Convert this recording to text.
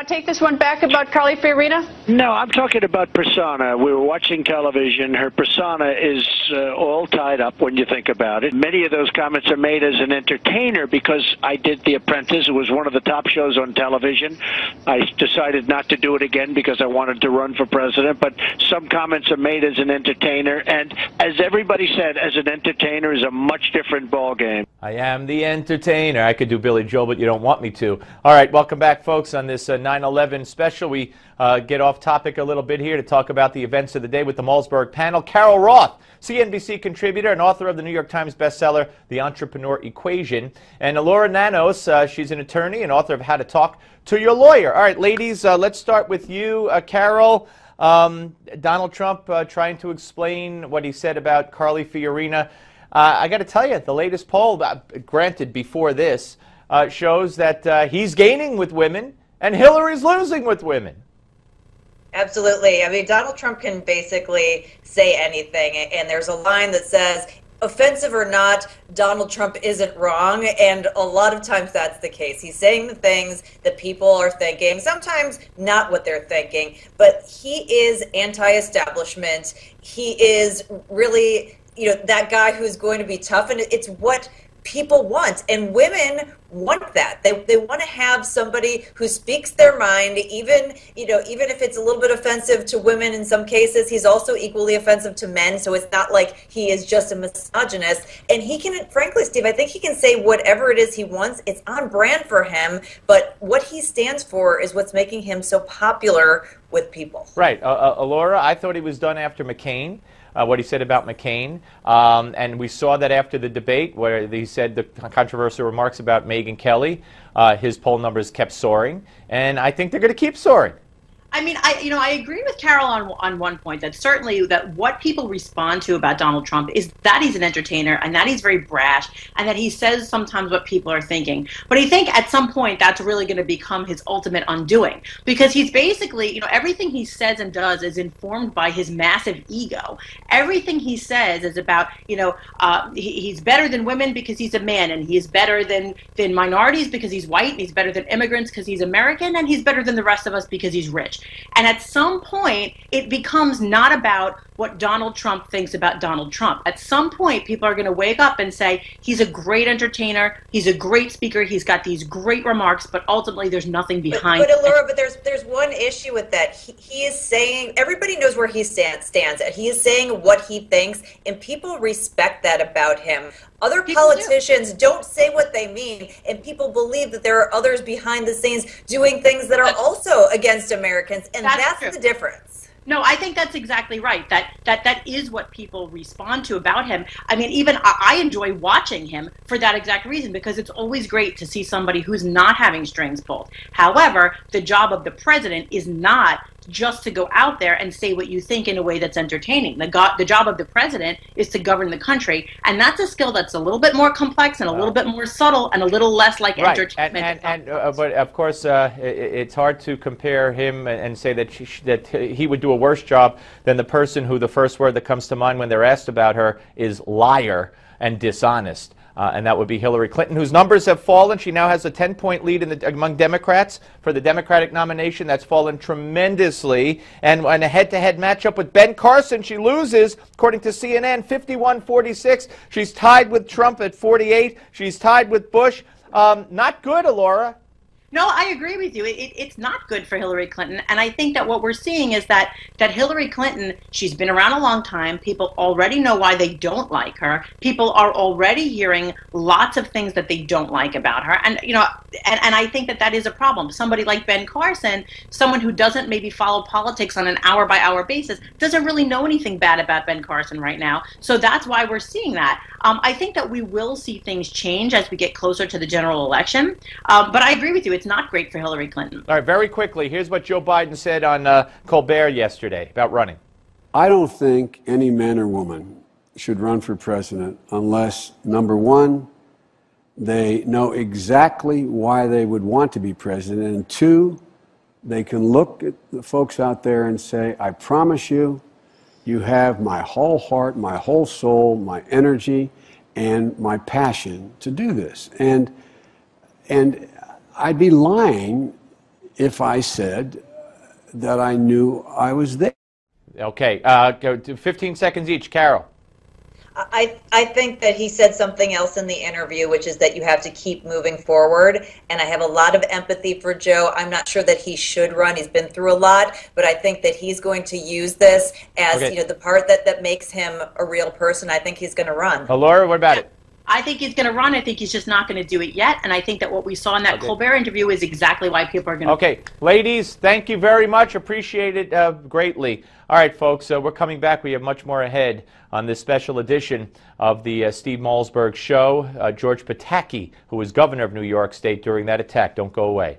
take this one back about Carly Fiorina? No, I'm talking about persona. We were watching television. Her persona is all tied up when you think about it. Many of those comments are made as an entertainer because I did The Apprentice. It was one of the top shows on television. I decided not to do it again because I wanted to run for president, but some comments are made as an entertainer, and as everybody said, as an entertainer is a much different ballgame. I am the entertainer. I could do Billy Joel, but you don't want me to. All right, welcome back, folks, on this 9/11 special. We get off topic a little bit here to talk about the events of the day with the Malzberg panel. Carol Roth, CNBC contributor and author of the New York Times bestseller, The Entrepreneur Equation. And Elura Nanos, she's an attorney and author of How to Talk to Your Lawyer. All right, ladies, let's start with you, Carol. Donald Trump trying to explain what he said about Carly Fiorina. I got to tell you, the latest poll, granted before this, shows that he's gaining with women and Hillary's losing with women. Absolutely. I mean, Donald Trump can basically say anything, and there's a line that says, offensive or not, Donald Trump isn't wrong, and a lot of times that's the case. He's saying the things that people are thinking, sometimes not what they're thinking, but he is anti-establishment. He is really, that guy who's going to be tough, and it's what people want, and women want that. They want to have somebody who speaks their mind, even if it's a little bit offensive to women in some cases. He's also equally offensive to men, so it's not like he is just a misogynist. And he can, frankly, Steve, I think he can say whatever it is he wants. It's on brand for him, but what he stands for is what's making him so popular with people. Right. Elura, I thought he was done after McCain. What he said about McCain. And we saw that after the debate where he said the controversial remarks about Megyn Kelly. His poll numbers kept soaring. And I think they're going to keep soaring. I mean, I agree with Carol on one point, that certainly that what people respond to about Donald Trump is that he's an entertainer and that he's very brash and that he says sometimes what people are thinking. But I think at some point that's really going to become his ultimate undoing, because he's basically, everything he says and does is informed by his massive ego. Everything he says is about, he's better than women because he's a man, and he's better than minorities because he's white, and he's better than immigrants because he's American, and he's better than the rest of us because he's rich. And at some point, it becomes not about what Donald Trump thinks about Donald Trump. At some point, people are going to wake up and say, he's a great entertainer, he's a great speaker, he's got these great remarks, but ultimately there's nothing behind it. But Elura, there's one issue with that. He is saying, everybody knows where he stands, and he is saying what he thinks, and people respect that about him. Other politicians don't say what they mean, and people believe that there are others behind the scenes doing things that are also against Americans, and that's the difference. No, I think that's exactly right. That is what people respond to about him. I mean, even I enjoy watching him for that exact reason, because it's always great to see somebody who's not having strings pulled. However, the job of the president is not just to go out there and say what you think in a way that's entertaining. The job of the president is to govern the country, and that's a skill that's a little bit more complex and a little bit more subtle and a little less like entertainment. But of course, it's hard to compare him and say that he would do a worse job than the person who the first word that comes to mind when they're asked about her is liar and dishonest. And that would be Hillary Clinton, whose numbers have fallen. She now has a 10-point lead among Democrats for the Democratic nomination. That's fallen tremendously. And in a head-to-head matchup with Ben Carson, she loses, according to CNN, 51-46. She's tied with Trump at 48. She's tied with Bush. Not good, Elura. No, I agree with you. It's not good for Hillary Clinton. And I think that what we're seeing is that Hillary Clinton, she's been around a long time. People already know why they don't like her. People are already hearing lots of things that they don't like about her. And, and I think that is a problem. Somebody like Ben Carson, someone who doesn't maybe follow politics on an hour-by-hour basis, doesn't really know anything bad about Ben Carson right now. So that's why we're seeing that. I think that we will see things change as we get closer to the general election. But I agree with you. It's not great for Hillary Clinton. All right, very quickly, here's what Joe Biden said on Colbert yesterday about running. I don't think any man or woman should run for president unless, number one, they know exactly why they would want to be president, and two, they can look at the folks out there and say, I promise you, you have my whole heart, my whole soul, my energy, and my passion to do this. And I'd be lying if I said that I knew I was there. Okay, go to 15 seconds each. Carol. I think that he said something else in the interview, which is that you have to keep moving forward. And I have a lot of empathy for Joe. I'm not sure that he should run. He's been through a lot, but I think that he's going to use this as the part that makes him a real person. I think he's going to run. Laura, what about it? I think he's going to run. I think he's just not going to do it yet. And I think that what we saw in that Colbert interview is exactly why people are going to. Okay, ladies, thank you very much. Appreciate it greatly. All right, folks, we're coming back. We have much more ahead on this special edition of the Steve Malzberg Show. George Pataki, who was governor of New York State during that attack. Don't go away.